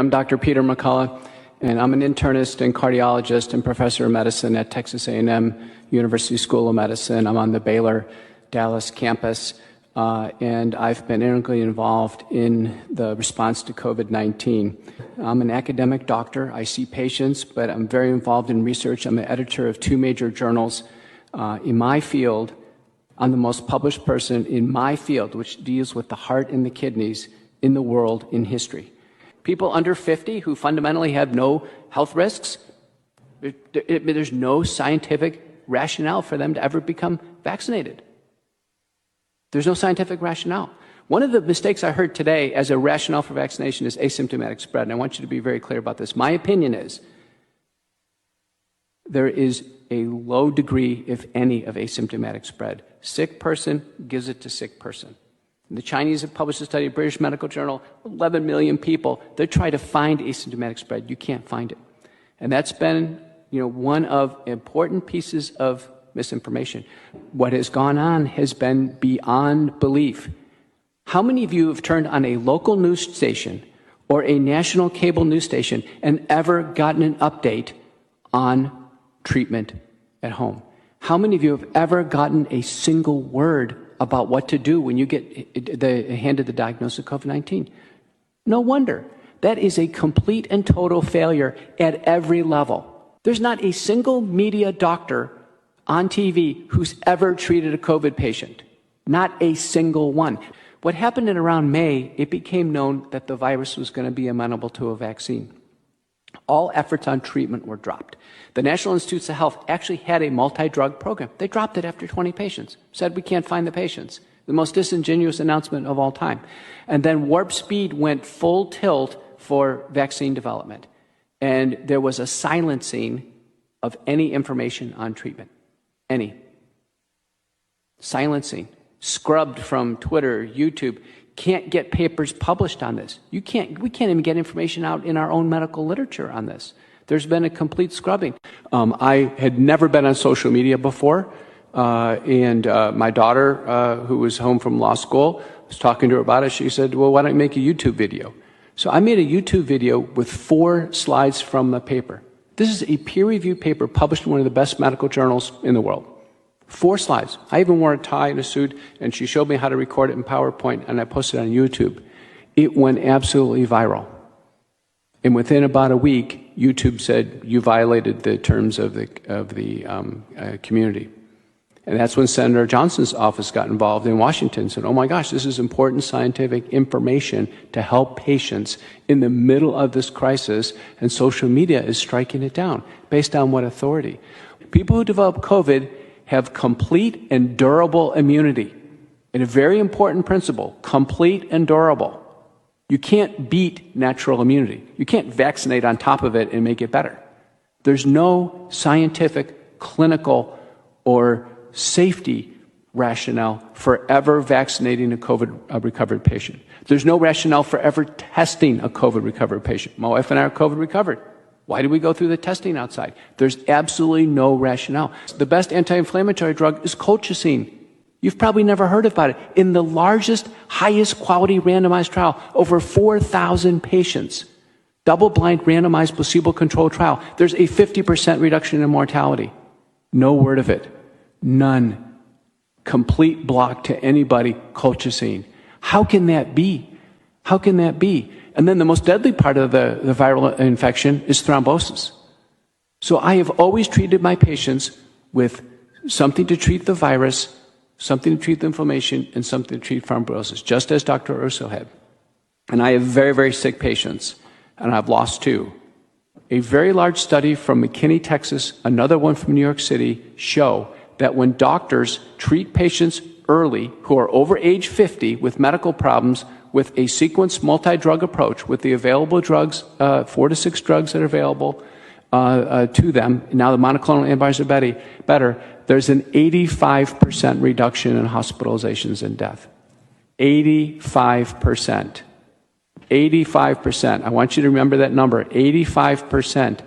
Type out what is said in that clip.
I'm Dr. Peter McCullough, and I'm an internist and cardiologist and professor of medicine at Texas A&M University School of Medicine. I'm on the Baylor Dallas campus, and I've been integrally involved in the response to COVID-19. I'm an academic doctor. I see patients, but I'm very involved in research. I'm an editor of 2 major journals in my field. I'm the most published person in my field, which deals with the heart and the kidneys in the world in history. People under 50 who fundamentally have no health risks, there's no scientific rationale for them to ever become vaccinated. There's no scientific rationale. One of the mistakes I heard today as a rationale for vaccination is asymptomatic spread, and I want you to be very clear about this. My opinion is there is a low degree, if any, of asymptomatic spread. Sick person gives it to sick person. The Chinese have published a study, British Medical Journal, 11 million people. They try to find asymptomatic spread. You can't find it. And that's been, one of important pieces of misinformation. What has gone on has been beyond belief. How many of you have turned on a local news station or a national cable news station and ever gotten an update on treatment at home? How many of you have ever gotten a single word about what to do when you get handed the diagnosis of COVID-19? No wonder. That is a complete and total failure at every level. There's not a single media doctor on TV who's ever treated a COVID patient. Not a single one. What happened in around May, it became known that the virus was going to be amenable to a vaccine. All efforts on treatment were dropped. The National Institutes of Health actually had a multi-drug program. They dropped it after 20 patients, said we can't find the patients. The most disingenuous announcement of all time. And then Warp Speed went full tilt for vaccine development. And there was a silencing of any information on treatment. Any. Silencing. Scrubbed from Twitter, YouTube. Can't get papers published on this. We can't even get information out in our own medical literature on this. There's been a complete scrubbing. I had never been on social media before, and my daughter, who was home from law school, was talking to her about it. She said, well, why don't you make a YouTube video? So I made a YouTube video with 4 slides from the paper. This is a peer-reviewed paper published in one of the best medical journals in the world. 4 slides. I even wore a tie and a suit, and she showed me how to record it in PowerPoint, and I posted it on YouTube. It went absolutely viral. And within about a week, YouTube said, you violated the terms of the community. And that's when Senator Johnson's office got involved in Washington and said, oh my gosh, this is important scientific information to help patients in the middle of this crisis, and social media is striking it down. Based on what authority? People who develop COVID have complete and durable immunity. And a very important principle, complete and durable. You can't beat natural immunity. You can't vaccinate on top of it and make it better. There's no scientific, clinical, or safety rationale for ever vaccinating a COVID recovered patient. There's no rationale for ever testing a COVID recovered patient. My wife and I are COVID recovered. Why do we go through the testing outside? There's absolutely no rationale. The best anti-inflammatory drug is colchicine. You've probably never heard about it. In the largest, highest quality randomized trial, over 4,000 patients, double-blind randomized placebo-controlled trial, there's a 50% reduction in mortality. No word of it. None. Complete block to anybody, colchicine. How can that be? How can that be? And then the most deadly part of the viral infection is thrombosis. So I have always treated my patients with something to treat the virus, something to treat the inflammation, and something to treat thrombosis, just as Dr. Urso had. And I have very, very sick patients, and I've lost 2. A very large study from McKinney, Texas, another one from New York City, show that when doctors treat patients early who are over age 50 with medical problems with a sequenced multi-drug approach, with the available drugs, 4 to 6 drugs that are available to them, now the monoclonal antibodies are better, there's an 85% reduction in hospitalizations and death. 85%. 85%. I want you to remember that number, 85%.